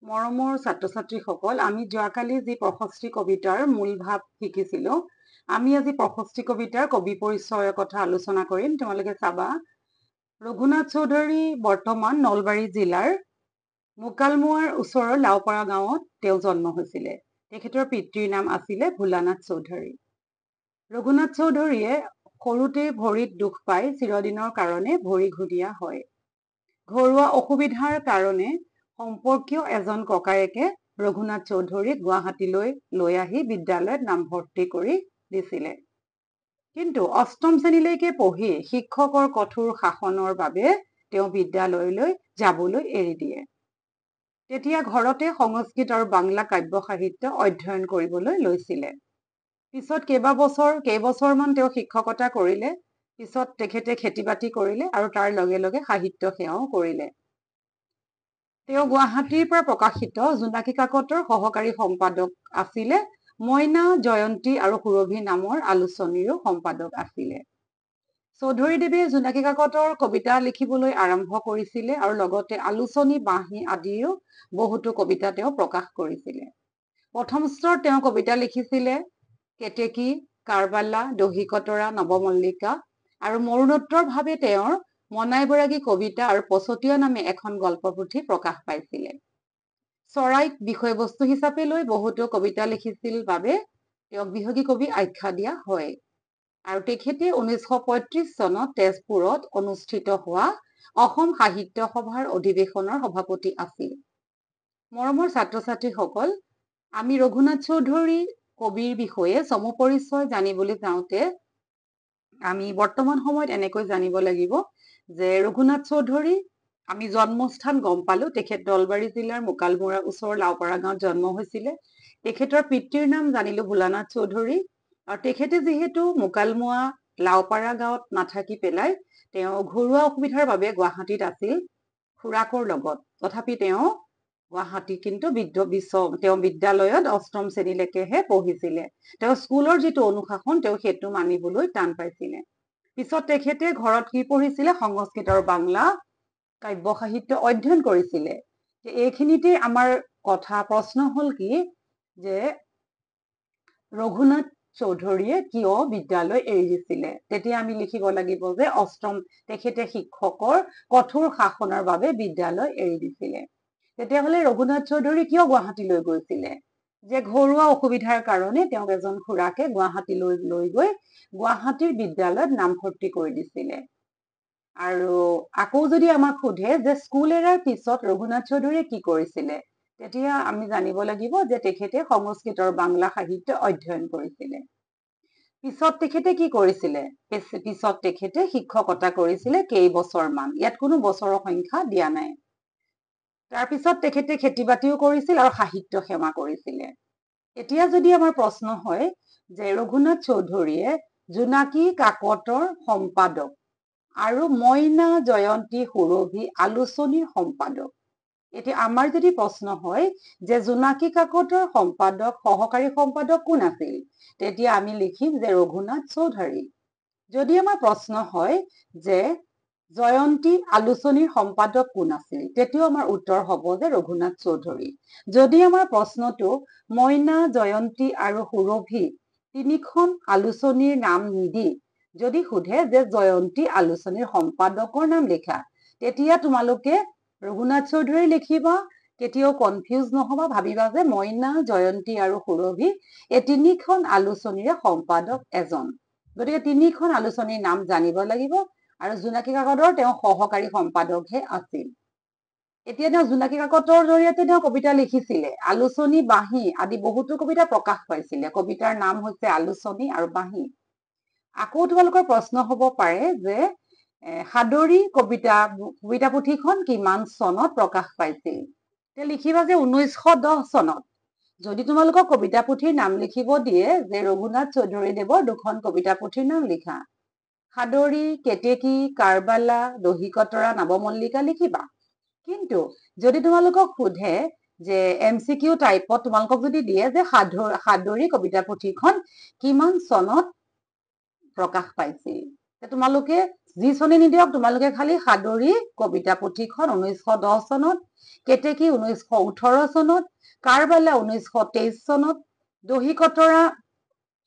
মৰমৰ ছাত্ৰ-ছাত্ৰীসকল, আমি যোৱাকালি যি প্ৰশস্তি কবিতাৰ মূল ভাৱ শিকিছিলো, আমি আজি প্ৰশস্তি কবিতাৰ কবি পৰিচয়ৰ কথা আলোচনা কৰিম। তোমালোকে চাবা, ৰঘুনাথ চৌধুৰী বৰ্তমান নলবাৰী জিলাৰ মুকালমুৱাৰ ওচৰৰ লাওপাৰা গাঁৱত তেওঁ জন্ম হৈছিলে। তেখেতৰ পিতৃৰ নাম আছিলে ভোলানাথ চৌধুৰী। ৰঘুনাথ চৌধুৰীয়ে সৰুতে ভৰিত দুখ পাই চিৰদিনৰ কাৰণে ভৰি ঘূৰিয়া হয়। ঘৰুৱা অসুবিধাৰ কাৰণে সম্পৰ্কীয় এজন ককায়েকে ৰঘুনাথ চৌধুৰীক গুৱাহাটীলৈ লৈ আহি বিদ্যালয়ত নামভৰ্তি কৰি দিছিলে। কিন্তু অষ্টম শ্ৰেণীলৈকে পঢ়ি শিক্ষকৰ কঠোৰ শাসনৰ বাবে তেওঁ বিদ্যালয়লৈ যাবলৈ এৰি দিয়ে। তেতিয়া ঘৰতে সংস্কৃত আৰু বাংলা কাব্য সাহিত্য অধ্যয়ন কৰিবলৈ লৈছিলে। পিছত কেইবছৰমান তেওঁ শিক্ষকতা কৰিলে। পিছত তেখেতে খেতি বাতি কৰিলে আৰু তাৰ লগে লগে সাহিত্য সেৱাও কৰিলে। তেওঁ গুৱাহাটীৰ পৰা প্ৰকাশিত জোনাকী কাকতৰ সহকাৰী সম্পাদক আছিলে। মইনা জয়ন্তী আৰু সুৰভি নামৰ আলোচনীৰো সম্পাদক আছিলে। চৌধুৰীদেৱে জোনাকী কাকতৰ কবিতা লিখিবলৈ আৰম্ভ কৰিছিলে আৰু লগতে আলোচনী বাঁহী আদিও বহুতো কবিতা তেওঁ প্ৰকাশ কৰিছিলে। প্ৰথম স্তৰত তেওঁ কবিতা লিখিছিলে কেতেকী, কাৰবালা, দহি কতৰা, নৱমল্লিকা আৰু মৰণোত্তৰ ভাৱে তেওঁৰ মনাই বৰাগী কবিতা আৰু পছতীয়া নামে এখন গল্পপুথি প্ৰকাশ পাইছিলে। চৰাইক বিষয়বস্তু হিচাপে লৈ বহুতো কবিতা লিখিছিল বাবে তেওঁক বিহগী কবি আখ্যা দিয়া হয়। আৰু তেখেতে 1935 চনত তেজপুৰত অনুষ্ঠিত হোৱা অসম সাহিত্য সভাৰ অধিৱেশনৰ সভাপতি আছিল। মৰমৰ ছাত্ৰ-ছাত্ৰীসকল, আমি ৰঘুনাথ চৌধুৰী কবিৰ বিষয়ে চমু পৰিচয় জানিবলৈ যাওঁতে আমি বৰ্তমান সময়ত এনেকৈ জানিব লাগিব যে ৰঘুনাথ চৌধুৰী আমি জন্মস্থান গম পালো। তেখেত নলবাৰী জিলাৰ মুকালমুৱাৰ ওচৰৰ লাওপাৰা গাঁৱত জন্ম হৈছিলে। তেখেতৰ পিতৃৰ নাম জানিলো ভোলানাথ চৌধুৰী। আৰু তেখেতে যিহেতু মুকালমুৱা লাওপাৰা গাঁৱত নাথাকি পেলাই তেওঁ ঘৰুৱা অসুবিধাৰ বাবে গুৱাহাটীত আছিল খুৰাকৰ লগত। তথাপি তেওঁ গুৱাহাটী কিন্তু তেওঁ বিদ্যালয়ত অষ্টম শ্ৰেণীলৈকেহে পঢ়িছিলে। তেওঁ স্কুলৰ যিটো অনুশাসন তেওঁ সেইটো মানিবলৈ টান পাইছিলে। পিছত তেখেতে ঘৰত কি পঢ়িছিলে? সংস্কৃত আৰু বাংলা কাব্য সাহিত্য অধ্যয়ন কৰিছিলে। এইখিনিতে আমাৰ প্ৰশ্ন হল কি যে ৰঘুনাথ চৌধুৰীয়ে কিয় বিদ্যালয় এৰি দিছিলে? তেতিয়া আমি লিখিব লাগিব যে তেখেতে শিক্ষকৰ কঠোৰ শাসনৰ বাবে বিদ্যালয় এৰি দিছিলে। তেতিয়াহলে ৰঘুনাথ চৌধুৰী কিয় গুৱাহাটীলৈ গৈছিলে? যে ঘৰুৱা অসুবিধাৰ কাৰণে তেওঁক এজন খুৰাকে গুৱাহাটীলৈ লৈ গৈ গুৱাহাটীৰ বিদ্যালয়ত নামভৰ্তি কৰি দিছিলে। আৰু আকৌ যদি আমাক সোধে যে স্কুল এৰাৰ পিছত ৰঘুনাথ চৌধুৰীয়ে কি কৰিছিলে, তেতিয়া আমি জানিব লাগিব যে তেখেতে সংস্কৃত আৰু বাংলা সাহিত্য অধ্যয়ন কৰিছিলে। পিছত তেখেতে কি কৰিছিলে? পিছত তেখেতে শিক্ষকতা কৰিছিলে কেইবছৰমান। ইয়াত কোনো বছৰৰ সংখ্যা দিয়া নাই। তাৰপিছত তেখেতে খেতি বাতিও কৰিছিল আৰু সাহিত্য সেৱা কৰিছিলে। এতিয়া যদি আমাৰ প্ৰশ্ন হয় যে ৰঘুনাথ চৌধুৰীয়ে জোনাকী কাকতৰ সম্পাদক আৰু মইনা জয়ন্তী সুৰভি আলোচনীৰ সম্পাদক। এতিয়া আমাৰ যদি প্ৰশ্ন হয় যে জোনাকী কাকতৰ সহকাৰী সম্পাদক কোন আছিল, তেতিয়া আমি লিখিম যে ৰঘুনাথ চৌধুৰী। যদি আমাৰ প্ৰশ্ন হয় যে জয়ন্তী আলোচনীৰ সম্পাদক কোন আছিল, তেতিয়াও আমাৰ উত্তৰ হব যে ৰঘুনাথ চৌধুৰী। যদি আমাৰ প্ৰশ্নটো মইনা জয়ন্তী আৰু সুৰভি তিনিখন আলোচনীৰ নাম নিদি যদি সোধে যে জয়ন্তী আলোচনীৰ সম্পাদকৰ নাম লিখা, তেতিয়া তোমালোকে ৰঘুনাথ চৌধুৰী লিখিবা। কেতিয়াও কনফিউজ নহবা, ভাবিবা যে মইনা জয়ন্তী আৰু সুৰভি এই তিনিখন আলোচনীৰে সম্পাদক এজন। গতিকে তিনিখন আলোচনীৰ নাম জানিব লাগিব। আৰু জোনাকী কাকতৰ তেওঁ সহকাৰী সম্পাদকহে আছিল। এতিয়া তেওঁ জোনাকী কাকতৰ জৰিয়তে তেওঁ কবিতা লিখিছিলে। আলোচনী বাঁহী আদি বহুতো কবিতা প্ৰকাশ পাইছিলে। কবিতাৰ নাম হৈছে আলোচনী আৰু বাঁহী। আকৌ তোমালোকৰ প্ৰশ্ন হব পাৰে যে সাদৰী কবিতা পুথিখন কিমান চনত প্ৰকাশ পাইছিল? লিখিবা যে 1910 চনত। যদি তোমালোকক কবিতা পুথিৰ নাম লিখিব দিয়ে যে ৰঘুনাথ চৌধুৰীদেৱৰ দুখন কবিতা পুথিৰ নাম লিখা, সাদৰী, কেতেকী, কাৰবালা, দহি কতৰা, নৱমল্লিকা লিখিবা। কিন্তু যদি তোমালোকক সোধে যে MCQ টাইপত তোমালোকক যদি দিয়ে যে সাদৰী কবিতা পুথিখন কিমান চনত প্ৰকাশ পাইছিল, তোমালোকে যি চনে নিদিয়ক তোমালোকে খালি সাদৰী কবিতা পুথিখন 1910 চনত, কেতেকী 1918 চনত, কাৰবালা 1923 চনত, দহি কতৰা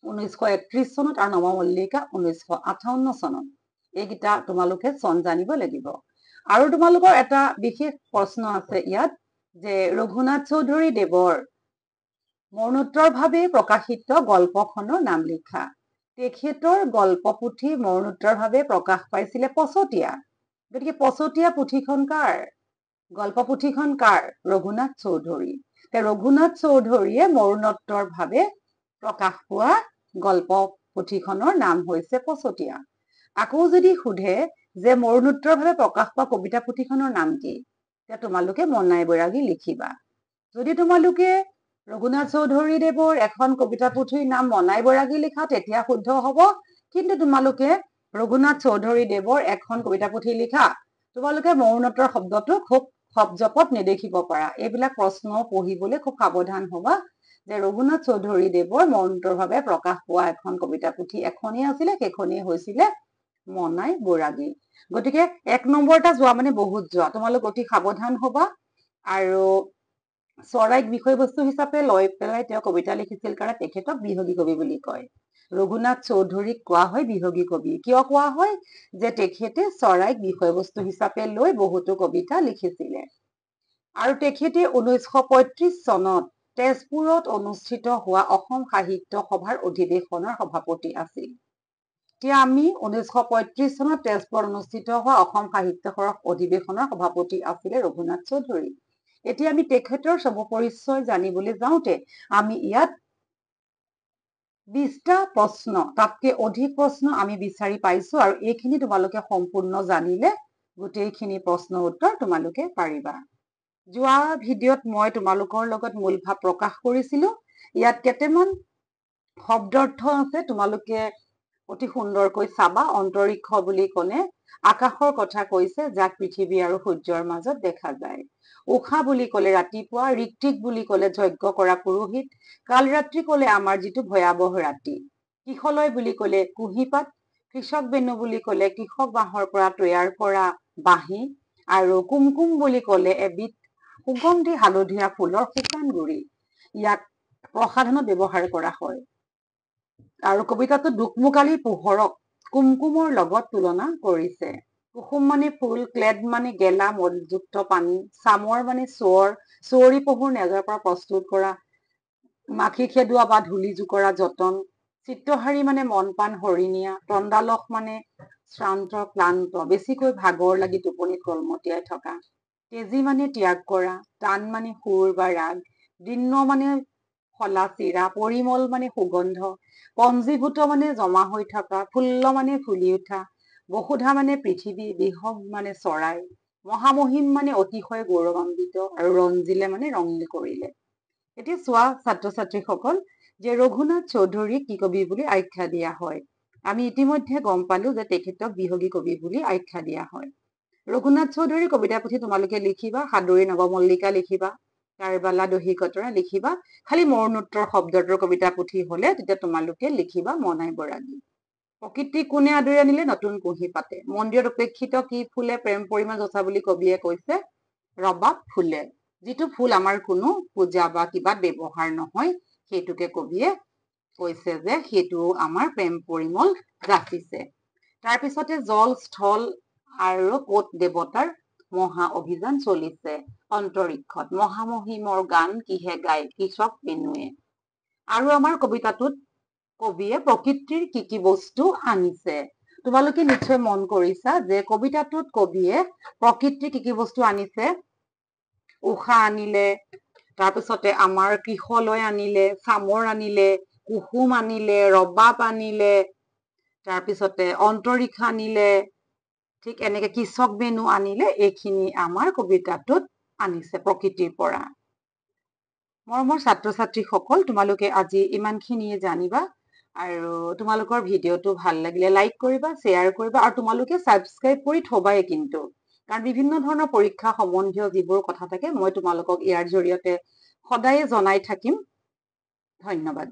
1931 চনত আৰু নৱমল্লিকা 1958 চনত। এইকেইটা তোমালোকে চন জানিব লাগিব। আৰু তোমালোকৰ এটা বিশেষ প্ৰশ্ন আছে ইয়াত যে ৰঘুনাথ চৌধুৰী দেৱৰ মৰণোত্তৰভাৱে প্ৰকাশিত গল্পখনৰ নাম লিখা। তেখেতৰ গল্প পুথি মৰণোত্তৰভাৱে প্ৰকাশ পাইছিলে পছতীয়া। গতিকে পছতীয়া পুথিখন কাৰ? গল্প পুথিখন কাৰ? ৰঘুনাথ চৌধুৰী। ৰঘুনাথ চৌধুৰীয়ে মৰণোত্তৰভাৱে প্ৰকাশ পোৱা গল্প পুথিখনৰ নাম হৈছে পছতীয়া। আকৌ যদি সোধে যে মৰণোত্তৰভাৱে প্ৰকাশ পোৱা কবিতা পুথিখনৰ নাম কি, তেতিয়া তোমালোকে মনাই বৈৰাগী লিখিবা। যদি তোমালোকে ৰঘুনাথ চৌধুৰী দেৱৰ এখন কবিতা পুথিৰ নাম মনাই বৈৰাগী লিখা তেতিয়া শুদ্ধ হব। কিন্তু তোমালোকে ৰঘুনাথ চৌধুৰী দেৱৰ এখন কবিতা পুথি লিখা, তোমালোকে মৰণোত্তৰ শব্দটো খুব শব্দপদ নেদেখিব পাৰা। এইবিলাক প্ৰশ্ন পঢ়িবলৈ খুব সাৱধান হবা যে ৰঘুনাথ চৌধুৰী দেৱৰ মৰণোত্তৰভাৱে প্ৰকাশ পোৱা এখন কবিতা পুথি এখনেই আছিলে, সেইখনেই হৈছিলে মনাই বৈৰাগী। গতিকে 1 নম্বৰটা যোৱা মানে বহুত যোৱা, তোমালোক অতি সাৱধান হবা। আৰু চৰাইক বিষয়বস্তু হিচাপে লৈ পেলাই তেওঁ কবিতা লিখিছিল কাৰণে তেখেতক বিহগী কবি বুলি কয়। ৰঘুনাথ চৌধুৰীক কোৱা হয় বিহগী কবি। কিয় কোৱা হয়? যে তেখেতে চৰাইক বিষয়বস্তু হিচাপে লৈ বহুতো কবিতা লিখিছিলে। আৰু তেখেতে 1935 চনত তেজপুৰত অনুষ্ঠিত হোৱা অসম সাহিত্য সভাৰ অধিৱেশনৰ সভাপতি আছিল। এতিয়া আমি 1935 চনত তেজপুৰত অনুষ্ঠিত হোৱা অসম সাহিত্য সভাৰ অধিৱেশনৰ সভাপতি আছিলে ৰঘুনাথ চৌধুৰী। এতিয়া আমি তেখেতৰ সব পৰিচয় জানিবলৈ যাওঁতে আমি ইয়াত 20টা প্ৰশ্ন, তাতকে অধিক প্ৰশ্ন আমি বিচাৰি পাইছো। আৰু এইখিনি তোমালোকে সম্পূৰ্ণ জানিলে গোটেইখিনি প্ৰশ্ন উত্তৰ তোমালোকে পাৰিবা। যোৱা ভিডিঅ'ত মই তোমালোকৰ লগত মূল ভাৱ প্ৰকাশ কৰিছিলো। ইয়াত কেইটামান শব্দাৰ্থ আছে, তোমালোকে অতি সুন্দৰকৈ চাবা। অন্তৰীক্ষ বুলি ক'লে আকাশৰ কথা কৈছে, যাক পৃথিৱী আৰু সূৰ্যৰ মাজত দেখা যায়। উষা বুলি ক'লে ৰাতিপুৱা, ঋত্বিক বুলি ক'লে যজ্ঞ কৰা পুৰোহিত, কাল ৰাত্ৰি ক'লে আমাৰ যিটো ভয়াৱহ ৰাতি, কিশলয় বুলি ক'লে কুঁহিপাত, কৃষক বেনু বুলি ক'লে কৃষক বাঁহৰ পৰা তৈয়াৰ কৰা বাঁহী, আৰু কুমকুম বুলি ক'লে এবিধ সুগন্ধি হালধীয়া ফুলৰ শুকান গুৰি। ইয়াক প্ৰসাধনত ব্যৱহাৰ কৰা হয়। আৰু কবিতাটো দুকমুকালি পোহৰক কুমকুমৰ লগত তুলনা কৰিছে। কুসুম মানে ফুল, ক্লেদ মানে গেলা মলযুক্ত পানী, চামৰ মানে চোঁৱৰ, চুঁৱৰী পহুৰ নেজৰ পৰা প্ৰস্তুত কৰা, মাখি খেদোৱা বা ধূলি জোকৰা যতন, চিত্ৰহাৰী মানে মন পাণ হৰিণীয়া, তন্দালস মানে শ্ৰান্ত ক্লান্ত, বেছিকৈ ভাগৰ লাগি টোপনিত কলমতিয়াই থকা, তেজী মানে ত্যাগ কৰা, টান মানে সুৰ বা ৰাগ, দীৰ্ণ মানে ফলা চিৰা, পৰিমল মানে সুগন্ধ, পঞ্জীভূত মানে জমা হৈ থকা, ফুল্ল মানে ফুলি উঠা, বসুধা মানে পৃথিৱী, বিহগ মানে চৰাই, মহামহিম মানে অতিশয় গৌৰৱান্বিত, আৰু ৰঞ্জিলে মানে ৰঙিল কৰিলে। এতিয়া চোৱা ছাত্ৰ ছাত্ৰীসকল, যে ৰঘুনাথ চৌধুৰীক কি কবি বুলি আখ্যা দিয়া হয়। আমি ইতিমধ্যে গম পালো যে তেখেতক বিহগী কবি বুলি আখ্যা দিয়া হয়। ৰঘুনাথ চৌধুৰীৰ কবিতা পুথি তোমালোকে লিখিবা, সাদৰী নৱমল্লিকা লিখিবা, কাৰবালা দহি কতৰা লিখিবা। খালি মৰণোত্তৰ শব্দটোৰ কবিতা পুথি হলে তেতিয়া তোমালোকে লিখিবা মনাই বৈৰাগী। প্ৰকৃতি কোনে আদৰি আনিলে? নতুন কুঁহি পাতে। মন্দিৰত উপেক্ষিত কি ফুলে প্ৰেম পৰিমা যচা বুলি কবিয়ে কৈছে? ৰবাব ফুলে। যিটো ফুল আমাৰ কোনো পূজা বা কিবাত ব্যৱহাৰ নহয়, সেইটোকে কবিয়ে কৈছে যে সেইটো আমাৰ প্ৰেম পৰিমল যাচিছে। তাৰপিছতে জল স্থল আৰু কোট দেৱতাৰ মহা অভিযান চলিছে অন্তৰীক্ষত, মহামহিমৰ গান কিহে গায় কৃষক বেনুৱে। আৰু আমাৰ কবিতাটোত কবিয়ে প্ৰকৃতিৰ কি কি বস্তু আনিছে। তোমালোকে নিশ্চয় মন কৰিছা যে কবিতাটোত কবিয়ে প্ৰকৃতিৰ কি কি বস্তু আনিছে। উষা আনিলে, তাৰপিছতে আমাৰ কৃষলয় আনিলে, চামৰ আনিলে, কুসুম আনিলে, ৰবাব আনিলে, তাৰপিছতে অন্তৰীক্ষ আনিলে, ঠিক এনেকে কৃষক বেনু আনিলে। এইখিনি আমাৰ কবিতাটোত আনিছে প্ৰকৃতিৰ পৰা। মৰমৰ ছাত্ৰ ছাত্ৰীসকল, তোমালোকে আজি ইমানখিনিয়ে জানিবা। আৰু তোমালোকৰ ভিডিঅ'টো ভাল লাগিলে লাইক কৰিবা, শ্বেয়াৰ কৰিবা, আৰু তোমালোকে ছাবস্ক্ৰাইব কৰি থবাই কিন্তু। কাৰণ বিভিন্ন ধৰণৰ পৰীক্ষা সম্বন্ধীয় যিবোৰ কথা থাকে মই তোমালোকক ইয়াৰ জৰিয়তে সদায়ে জনাই থাকিম। ধন্যবাদ।